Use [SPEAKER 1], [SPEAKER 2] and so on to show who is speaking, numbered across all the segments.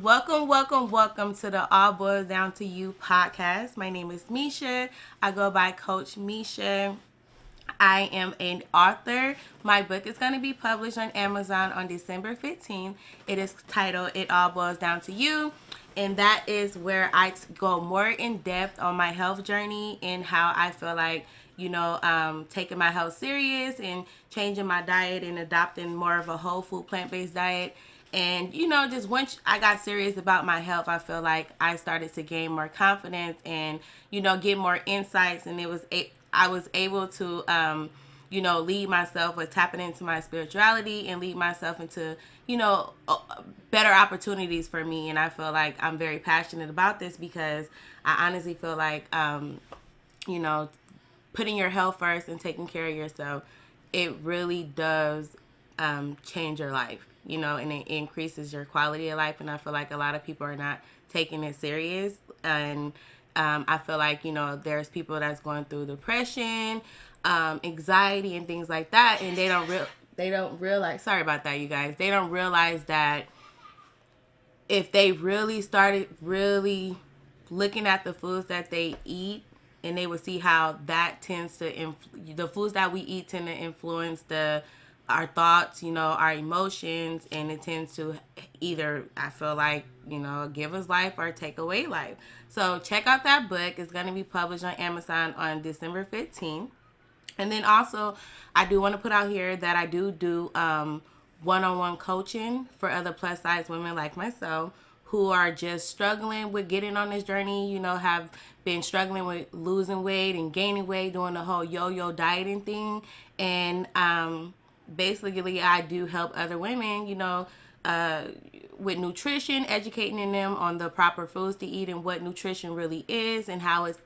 [SPEAKER 1] Welcome to the All Boils Down to You podcast. My name is Misha. I go by Coach Misha. I am an author. My book is going to be published on Amazon on December 15th. It is titled It All Boils Down to You. And that is where I go more in depth on my health journey and how I feel like, taking my health serious and changing my diet and adopting more of a whole food plant based diet. And, just once I got serious about my health, I feel like I started to gain more confidence and, get more insights. And I was able to, lead myself with tapping into my spirituality and lead myself into, better opportunities for me. And I feel like I'm very passionate about this because I honestly feel like, you know, putting your health first and taking care of yourself, it really does change your life, and it increases your quality of life. And I feel like a lot of people are not taking it serious. And I feel like, there's people that's going through depression, anxiety, and things like that, and they don't realize. Sorry about that, you guys. They don't realize that if they really started really looking at the foods that they eat, and they would see how that tends to the foods that we eat tend to influence our thoughts, our emotions, and it tends to either, I feel like, give us life or take away life. So check out that book. It's going to be published on Amazon on December 15th. And then also, I do want to put out here that I do one-on-one coaching for other plus size women like myself who are just struggling with getting on this journey, have been struggling with losing weight and gaining weight, doing the whole yo-yo dieting thing. And basically, I do help other women, uh, with nutrition, educating them on the proper foods to eat and what nutrition really is and how it's,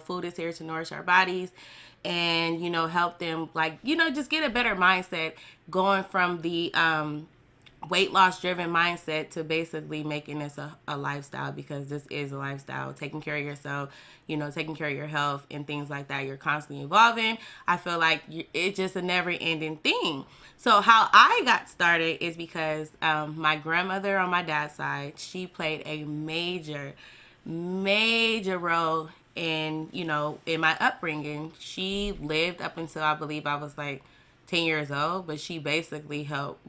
[SPEAKER 1] food is here to nourish our bodies, and, help them, like, just get a better mindset going from the weight loss driven mindset to basically making this a lifestyle, because this is a lifestyle. Taking care of yourself, taking care of your health and things like that, you're constantly evolving. I feel like it's just a never ending thing. So how I got started is because my grandmother on my dad's side, she played a major role in my upbringing. She lived up until I believe I was like 10 years old, but she basically helped,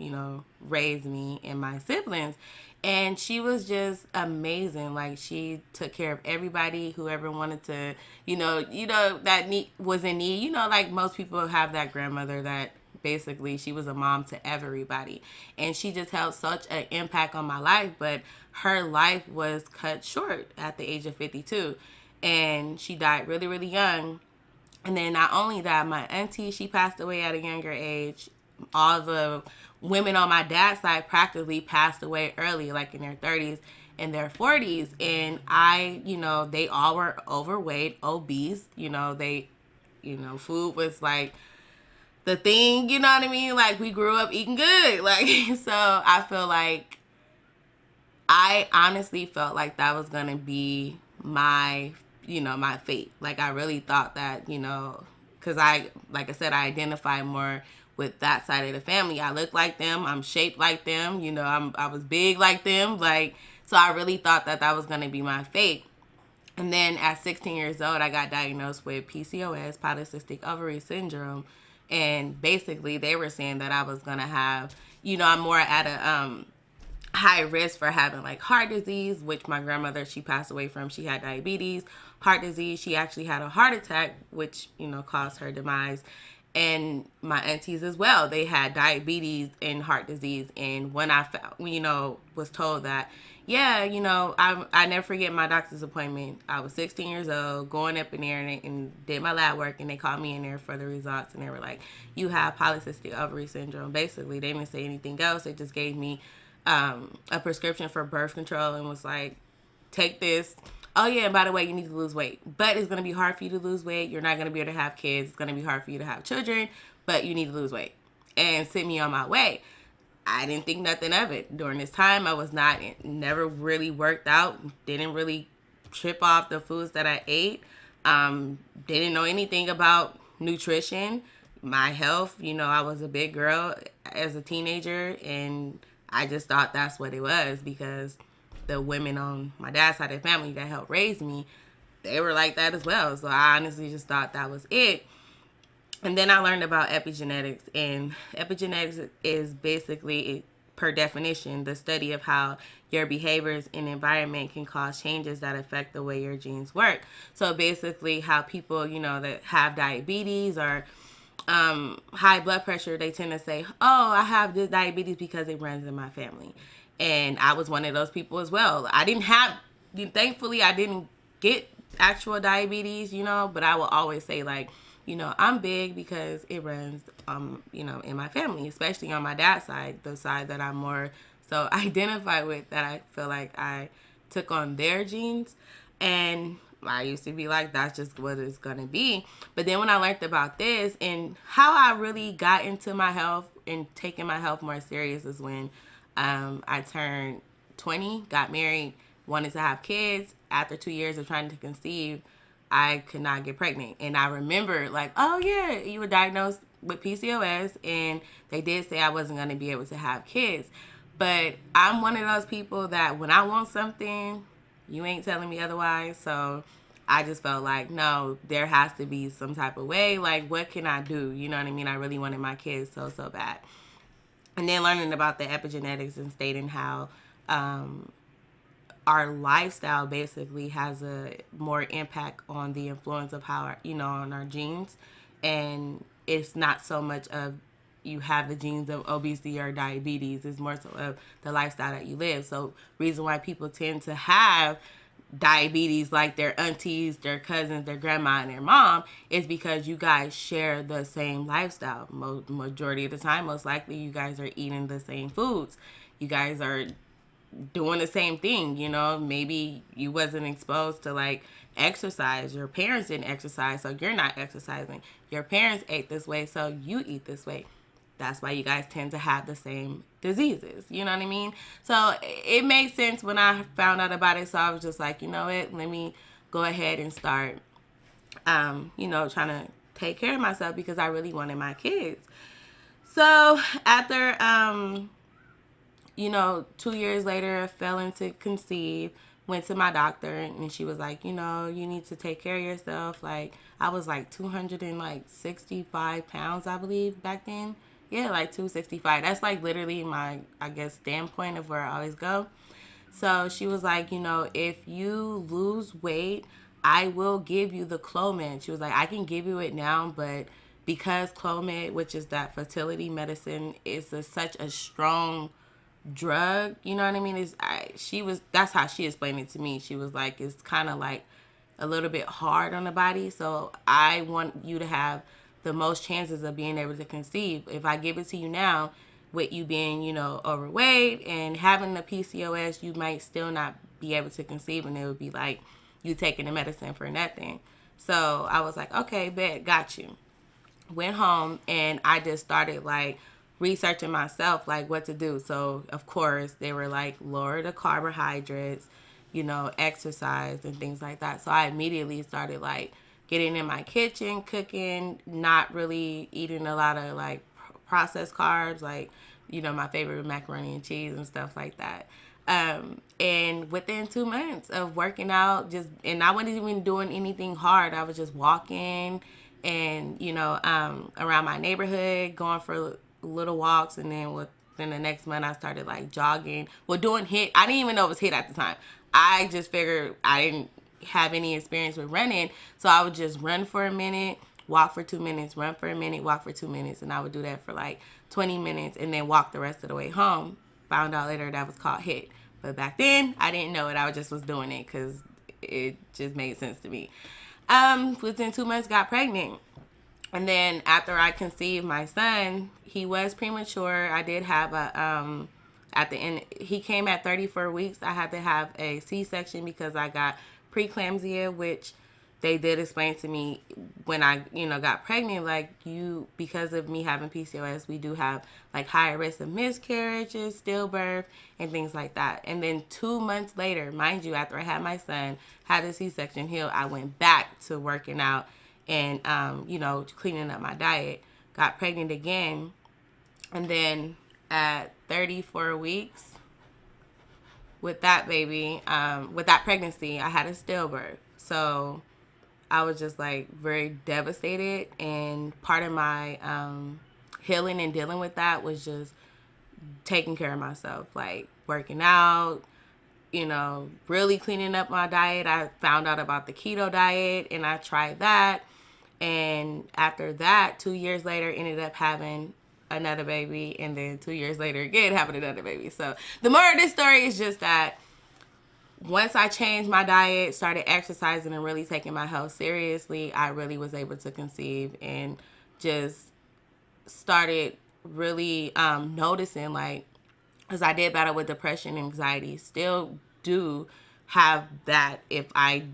[SPEAKER 1] raise me and my siblings. And she was just amazing. Like, she took care of everybody, whoever wanted to, that was in need. Like most people have that grandmother that basically she was a mom to everybody. And she just held such an impact on my life, but her life was cut short at the age of 52. And she died really, really young. And then not only that, my auntie, she passed away at a younger age. All the women on my dad's side practically passed away early, like in their 30s and their 40s. And they all were overweight, obese. Food was like the thing, you know what I mean? Like, we grew up eating good. Like, so I feel like I honestly felt like that was going to be my fate. Like, I really thought that, because like I said, I identify more with that side of the family. I look like them. I'm shaped like them. I was big like them. Like, so I really thought that that was going to be my fate. And then at 16 years old, I got diagnosed with PCOS, polycystic ovary syndrome. And basically, they were saying that I was going to have, I'm more at a high risk for having like heart disease, which my grandmother, she passed away from. She had diabetes, heart disease. She actually had a heart attack, which, caused her demise. And my aunties as well, they had diabetes and heart disease. And when I found, was told that, yeah, I never forget my doctor's appointment. I was 16 years old, going up in there and did my lab work, and they called me in there for the results, and they were like, you have polycystic ovary syndrome. Basically, they didn't say anything else. They just gave me a prescription for birth control and was like, take this. Oh yeah, and by the way, you need to lose weight. But it's going to be hard for you to lose weight. You're not going to be able to have kids. It's going to be hard for you to have children, but you need to lose weight. And sent me on my way. I didn't think nothing of it. During this time, I was never really worked out. Didn't really trip off the foods that I ate. Didn't know anything about nutrition, my health. I was a big girl as a teenager, and I just thought that's what it was, because the women on my dad's side of the family that helped raise me, they were like that as well. So I honestly just thought that was it. And then I learned about epigenetics, and epigenetics is basically, per definition, the study of how your behaviors and environment can cause changes that affect the way your genes work. So basically, how people, that have diabetes or high blood pressure, they tend to say, "Oh, I have this diabetes because it runs in my family." And I was one of those people as well. Thankfully, I didn't get actual diabetes, but I will always say, like, I'm big because it runs, in my family, especially on my dad's side, the side that I'm more so identified with, that I feel like I took on their genes. And I used to be like, that's just what it's going to be. But then when I learned about this and how I really got into my health and taking my health more serious is when I turned 20, got married, wanted to have kids. After 2 years of trying to conceive, I could not get pregnant. And I remember, like, oh yeah, you were diagnosed with PCOS, and they did say I wasn't going to be able to have kids. But I'm one of those people that when I want something, you ain't telling me otherwise. So I just felt like, no, there has to be some type of way. Like, what can I do? You know what I mean? I really wanted my kids so bad. And then learning about the epigenetics and stating how our lifestyle basically has a more impact on the influence of how, on our genes. And it's not so much of you have the genes of obesity or diabetes. It's more so of the lifestyle that you live. So reason why people tend to have diabetes, like their aunties, their cousins, their grandma, and their mom, is because you guys share the same lifestyle. Majority of the time, most likely, you guys are eating the same foods. You guys are doing the same thing. Maybe you wasn't exposed to like exercise. Your parents didn't exercise, so you're not exercising. Your parents ate this way, so you eat this way. That's why you guys tend to have the same diseases. You know what I mean? So it made sense when I found out about it. So I was just like, you know what? Let me go ahead and start, trying to take care of myself because I really wanted my kids. So after, 2 years later, I fell into conceive, went to my doctor, and she was like, you need to take care of yourself. Like, I was like 265 pounds, I believe, back then. Yeah, like 265. That's like literally my, I guess, standpoint of where I always go. So she was like, if you lose weight, I will give you the Clomid. She was like, I can give you it now, but because Clomid, which is that fertility medicine, is such a strong drug, you know what I mean? That's how she explained it to me. She was like, it's kind of like a little bit hard on the body. So I want you to have the most chances of being able to conceive. If I give it to you now, with you being, overweight and having the PCOS, you might still not be able to conceive, and it would be like you taking the medicine for nothing. So I was like, okay, bet, got you. Went home and I just started like researching myself, like what to do. So of course they were like, lower the carbohydrates, exercise and things like that. So I immediately started like getting in my kitchen, cooking, not really eating a lot of like processed carbs, like, my favorite macaroni and cheese and stuff like that. And within 2 months of working out, and I wasn't even doing anything hard. I was just walking and, around my neighborhood, going for little walks. And then within the next month, I started like jogging. Well, doing HIIT. I didn't even know it was HIIT at the time. I just figured I didn't have any experience with running. So I would just run for a minute, walk for 2 minutes, run for a minute, walk for 2 minutes. And I would do that for like 20 minutes and then walk the rest of the way home. Found out later that was called HIIT. But back then, I didn't know it. I just was doing it because it just made sense to me. Within 2 months, got pregnant. And then after I conceived my son, he was premature. I did have at the end, he came at 34 weeks. I had to have a C-section because I got preeclampsia, which they did explain to me when I, got pregnant, like because of me having PCOS, we do have like higher risk of miscarriages, stillbirth, and things like that. And then 2 months later, mind you, after I had my son, had a C-section healed, I went back to working out and, cleaning up my diet, got pregnant again. And then at 34 weeks, with that baby, with that pregnancy, I had a stillbirth. So I was just like very devastated. And part of my healing and dealing with that was just taking care of myself, like working out, really cleaning up my diet. I found out about the keto diet and I tried that. And after that, 2 years later, ended up having another baby. And then 2 years later, again, having another baby. So the moral of this story is just that once I changed my diet, started exercising, and really taking my health seriously, I really was able to conceive and just started really noticing, like, because I did battle with depression and anxiety, still do have that if I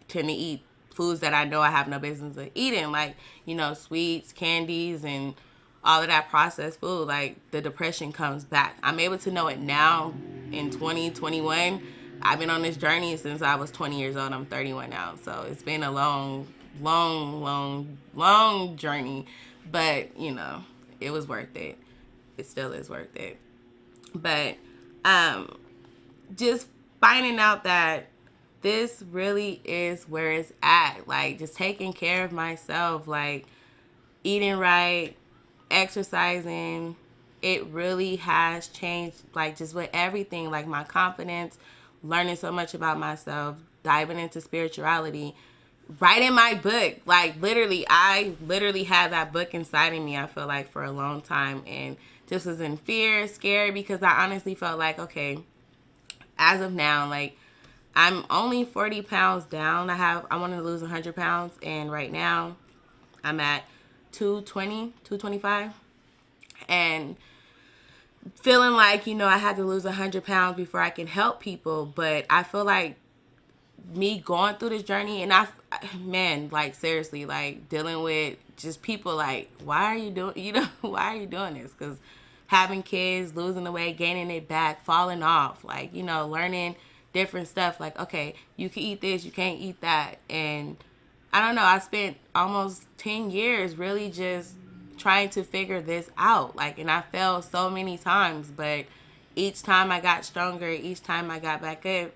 [SPEAKER 1] tend to eat foods that I know I have no business of eating, like, sweets, candies, and all of that processed food. Like, the depression comes back. I'm able to know it now in 2021. I've been on this journey since I was 20 years old. I'm 31 now. So it's been a long, long, long, long journey. But, it was worth it. It still is worth it. But just finding out that this really is where it's at. Like, just taking care of myself, like eating right, exercising, it really has changed, like, just with everything, like my confidence, learning so much about myself, diving into spirituality, writing my book. Like, I literally had that book inside of me, I feel like, for a long time, and just was in fear, scared, because I honestly felt like, okay, as of now, like, I'm only 40 pounds down. I wanted to lose 100 pounds, and right now I'm at 220, 225, and feeling like, I had to lose 100 pounds before I can help people. But I feel like me going through this journey, and man, like, seriously, like, dealing with just people like, why are you doing, why are you doing this? Because having kids, losing the weight, gaining it back, falling off, like, learning different stuff, like, okay, you can eat this, you can't eat that. And I don't know, I spent almost 10 years really just trying to figure this out. Like, and I fell so many times, but each time I got stronger, each time I got back up.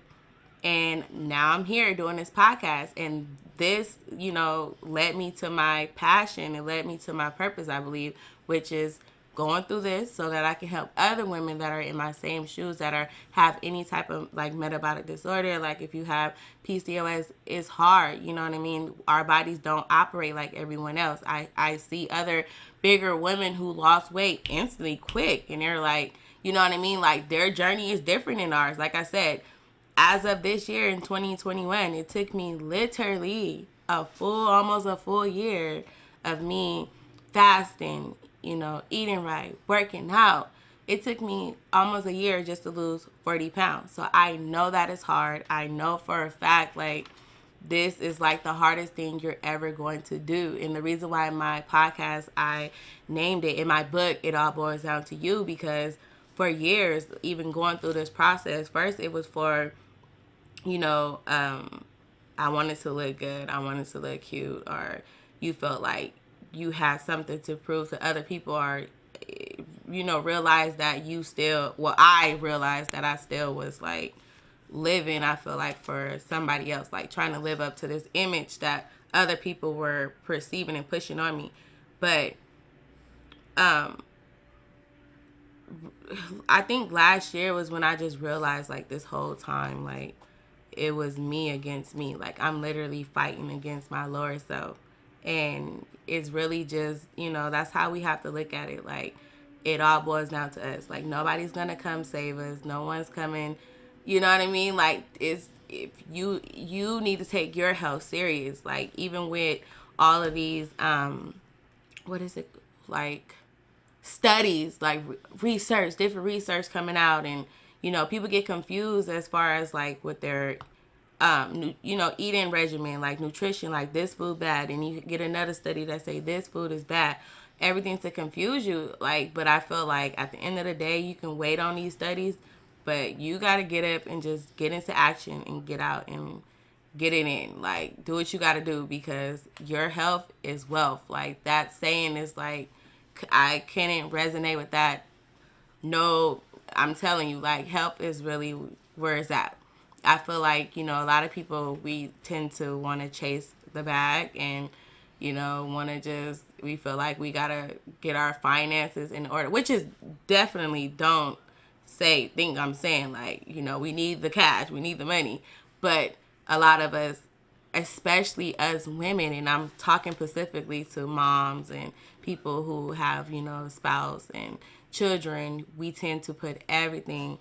[SPEAKER 1] And now I'm here doing this podcast. And this, led me to my passion. It led me to my purpose, I believe, which is going through this so that I can help other women that are in my same shoes, that have any type of, like, metabolic disorder. Like, if you have PCOS, it's hard. You know what I mean? Our bodies don't operate like everyone else. I see other bigger women who lost weight instantly, quick. And they're like, you know what I mean? Like, their journey is different than ours. Like I said, as of this year in 2021, it took me literally almost a full year of me fasting, eating right, working out. It took me almost a year just to lose 40 pounds. So I know that it's hard. I know for a fact, like, this is like the hardest thing you're ever going to do. And the reason why my podcast, I named it, in my book, It All Boils Down to You, because for years, even going through this process, first it was for, I wanted to look good, I wanted to look cute, or you felt like you had something to prove to other people, or, realize that I realized that I still was, like, living, I feel like, for somebody else, like trying to live up to this image that other people were perceiving and pushing on me. But I think last year was when I just realized, like, this whole time, like, it was me against me. Like, I'm literally fighting against my lower self. And it's really just, that's how we have to look at it. Like, it all boils down to us. Like, nobody's going to come save us. No one's coming, you know what I mean? Like, if you need to take your health serious. Like, even with all of these, what is it, like, studies, like research, different research coming out, and people get confused as far as, like, with their eating regimen, like nutrition, like, this food bad, and you get another study that say this food is bad, everything to confuse you. Like, but I feel like at the end of the day, you can wait on these studies, but you got to get up and just get into action and get out and get it in. Like, do what you got to do, because your health is wealth. Like, that saying is, like, I couldn't resonate with that no, I'm telling you, like, help is really where it's at. I feel like, a lot of people, we tend to want to chase the bag and, want to just, we feel like we got to get our finances in order, which is definitely don't think I'm saying, like, we need the cash, we need the money. But a lot of us, especially as women, and I'm talking specifically to moms and people who have, spouse and children, we tend to put everything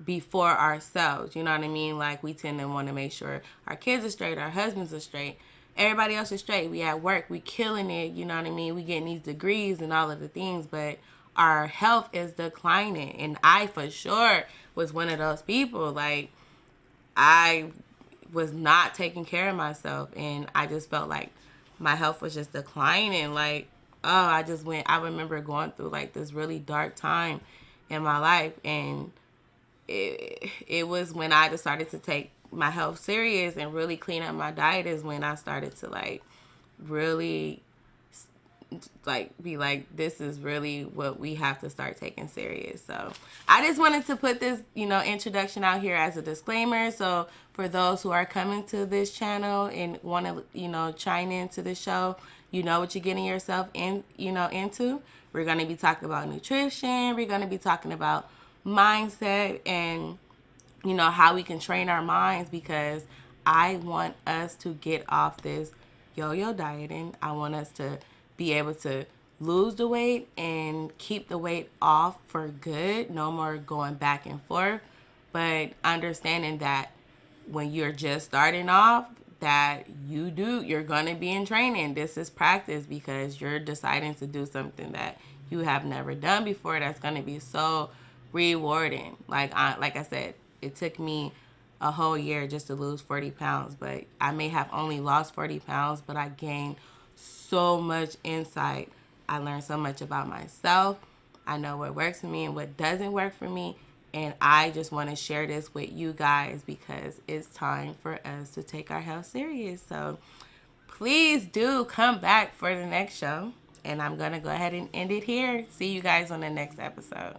[SPEAKER 1] before ourselves. You know what I mean? Like, we tend to want to make sure our kids are straight, our husbands are straight, everybody else is straight. We at work, we killing it. You know what I mean? We getting these degrees and all of the things, but our health is declining. And I for sure was one of those people. Like, I was not taking care of myself, and I just felt like my health was just declining. Like, oh, I remember going through like this really dark time in my life, and it was when I decided to take my health serious and really clean up my diet, is when I started to like really like be like, this is really what we have to start taking serious. So I just wanted to put this, introduction out here as a disclaimer. So for those who are coming to this channel and want to, chime into the show, you know what you're getting yourself into. We're going to be talking about nutrition. We're going to be talking about mindset and, how we can train our minds, because I want us to get off this yo-yo dieting. I want us to be able to lose the weight and keep the weight off for good. No more going back and forth, but understanding that when you're just starting off, that you're going to be in training. This is practice, because you're deciding to do something that you have never done before. That's going to be so rewarding. Like I said, it took me a whole year just to lose 40 pounds, but I may have only lost 40 pounds, but I gained so much insight. I learned so much about myself. I know what works for me and what doesn't work for me. And I just want to share this with you guys, because it's time for us to take our health serious. So please do come back for the next show. And I'm going to go ahead and end it here. See you guys on the next episode.